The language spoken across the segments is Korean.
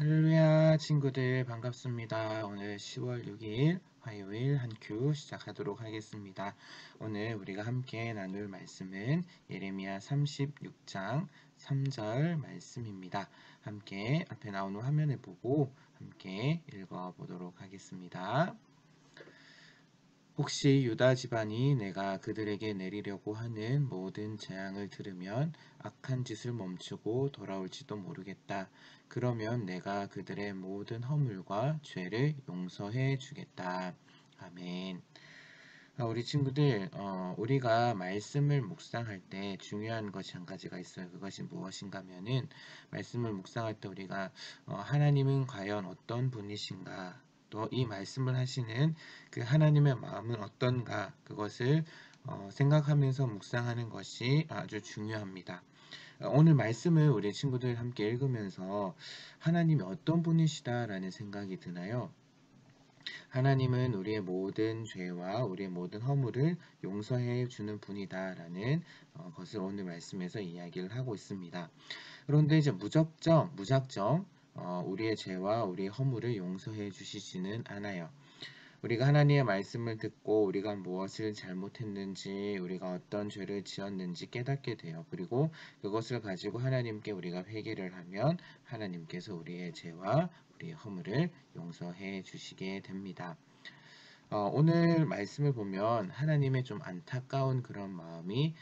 할렐루야 친구들 반갑습니다. 오늘 10월 6일 화요일 한 큐 시작하도록 하겠습니다. 오늘 우리가 함께 나눌 말씀은 예레미야 36장 3절 말씀입니다. 함께 앞에 나오는 화면을 보고 함께 읽어보도록 하겠습니다. 혹시 유다 집안이 내가 그들에게 내리려고 하는 모든 재앙을 들으면 악한 짓을 멈추고 돌아올지도 모르겠다. 그러면 내가 그들의 모든 허물과 죄를 용서해 주겠다. 아멘. 우리 친구들, 우리가 말씀을 묵상할 때 중요한 것이 한 가지가 있어요. 그것이 무엇인가 하면은, 말씀을 묵상할 때 우리가, 하나님은 과연 어떤 분이신가, 또 이 말씀을 하시는 그 하나님의 마음은 어떤가, 그것을 생각하면서 묵상하는 것이 아주 중요합니다. 오늘 말씀을 우리 친구들 함께 읽으면서 하나님이 어떤 분이시다라는 생각이 드나요? 하나님은 우리의 모든 죄와 우리의 모든 허물을 용서해 주는 분이다라는 것을 오늘 말씀에서 이야기를 하고 있습니다. 그런데 이제 무작정 우리의 죄와 우리의 허물을 용서해 주시지는 않아요. 우리가 하나님의 말씀을 듣고 우리가 무엇을 잘못했는지, 우리가 어떤 죄를 지었는지 깨닫게 돼요. 그리고 그것을 가지고 하나님께 우리가 회개를 하면 하나님께서 우리의 죄와 우리의 허물을 용서해 주시게 됩니다. 오늘 말씀을 보면 하나님의 좀 안타까운 그런 마음이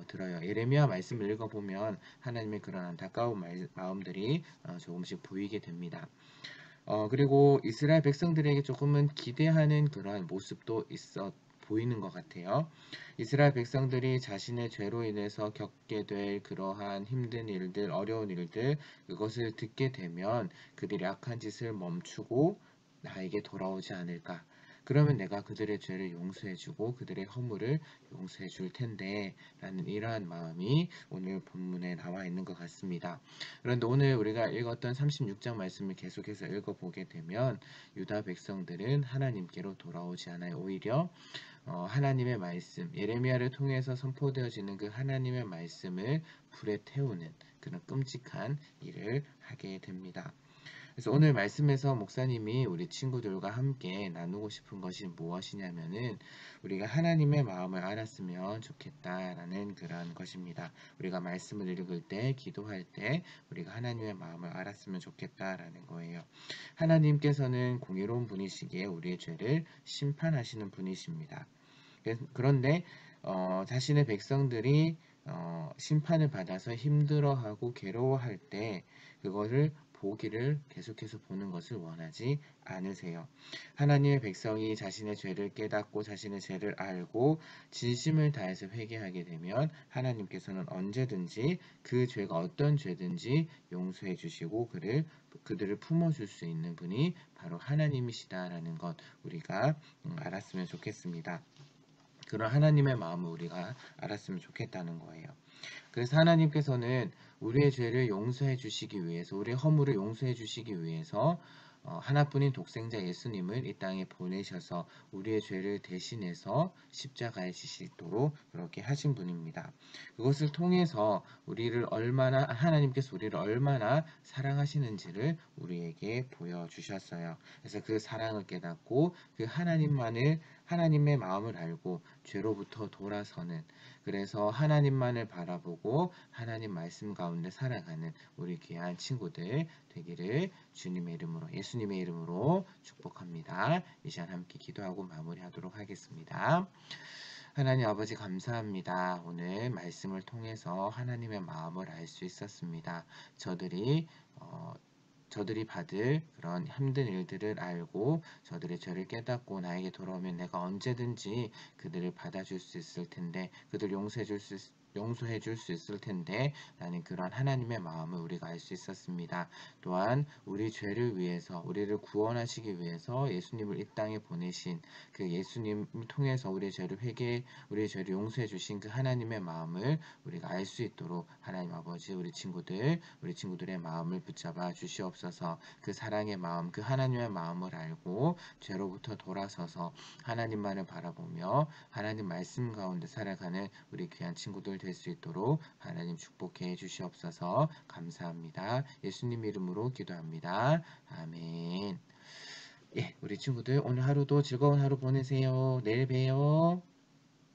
들어요. 예레미야 말씀을 읽어보면 하나님의 그런 안타까운 마음들이 조금씩 보이게 됩니다. 그리고 이스라엘 백성들에게 조금은 기대하는 그러한 모습도 있어 보이는 것 같아요. 이스라엘 백성들이 자신의 죄로 인해서 겪게 될 그러한 힘든 일들, 어려운 일들, 그것을 듣게 되면 그들이 악한 짓을 멈추고 나에게 돌아오지 않을까. 그러면 내가 그들의 죄를 용서해주고 그들의 허물을 용서해줄 텐데 라는 이러한 마음이 오늘 본문에 나와 있는 것 같습니다. 그런데 오늘 우리가 읽었던 36장 말씀을 계속해서 읽어보게 되면 유다 백성들은 하나님께로 돌아오지 않아요. 오히려 하나님의 말씀, 예레미야를 통해서 선포되어지는 그 하나님의 말씀을 불에 태우는 그런 끔찍한 일을 하게 됩니다. 그래서 오늘 말씀에서 목사님이 우리 친구들과 함께 나누고 싶은 것이 무엇이냐면은 우리가 하나님의 마음을 알았으면 좋겠다라는 그런 것입니다. 우리가 말씀을 읽을 때, 기도할 때 우리가 하나님의 마음을 알았으면 좋겠다라는 거예요. 하나님께서는 공의로운 분이시기에 우리의 죄를 심판하시는 분이십니다. 그런데 자신의 백성들이 심판을 받아서 힘들어하고 괴로워할 때 그것을 보기를 계속해서 보는 것을 원하지 않으세요. 하나님의 백성이 자신의 죄를 깨닫고 자신의 죄를 알고 진심을 다해서 회개하게 되면 하나님께서는 언제든지 그 죄가 어떤 죄든지 용서해 주시고 그들을 품어줄 수 있는 분이 바로 하나님이시다라는 것 우리가 알았으면 좋겠습니다. 그런 하나님의 마음을 우리가 알았으면 좋겠다는 거예요. 그래서 하나님께서는 우리의 죄를 용서해 주시기 위해서, 우리의 허물을 용서해 주시기 위해서 하나뿐인 독생자 예수님을 이 땅에 보내셔서 우리의 죄를 대신해서 십자가에 지시도록 그렇게 하신 분입니다. 그것을 통해서 하나님께서 우리를 얼마나 사랑하시는지를 우리에게 보여주셨어요. 그래서 그 사랑을 깨닫고 그 하나님의 마음을 알고 죄로부터 돌아서는, 그래서 하나님만을 바라보고 하나님 말씀 가운데 살아가는 우리 귀한 친구들 되기를 주님의 이름으로, 예수님의 이름으로 축복합니다. 이 시간 함께 기도하고 마무리하도록 하겠습니다. 하나님 아버지 감사합니다. 오늘 말씀을 통해서 하나님의 마음을 알 수 있었습니다. 저들이 받을 그런 힘든 일들을 알고 저들의 죄를 깨닫고 나에게 돌아오면 내가 언제든지 그들을 받아줄 수 있을 텐데, 그들 용서해 줄 수 있을 텐데 라는 그런 하나님의 마음을 우리가 알 수 있었습니다. 또한 우리 죄를 위해서, 우리를 구원하시기 위해서 예수님을 이 땅에 보내신 그 예수님을 통해서 우리의 죄를 용서해 주신 그 하나님의 마음을 우리가 알 수 있도록 하나님 아버지 우리 친구들의 마음을 붙잡아 주시옵소서. 그 사랑의 마음, 그 하나님의 마음을 알고 죄로부터 돌아서서 하나님만을 바라보며 하나님 말씀 가운데 살아가는 우리 귀한 친구들 될 수 있도록 하나님 축복해 주시옵소서. 감사합니다. 예수님 이름으로 기도합니다. 아멘. 예, 우리 친구들 오늘 하루도 즐거운 하루 보내세요. 내일 봬요.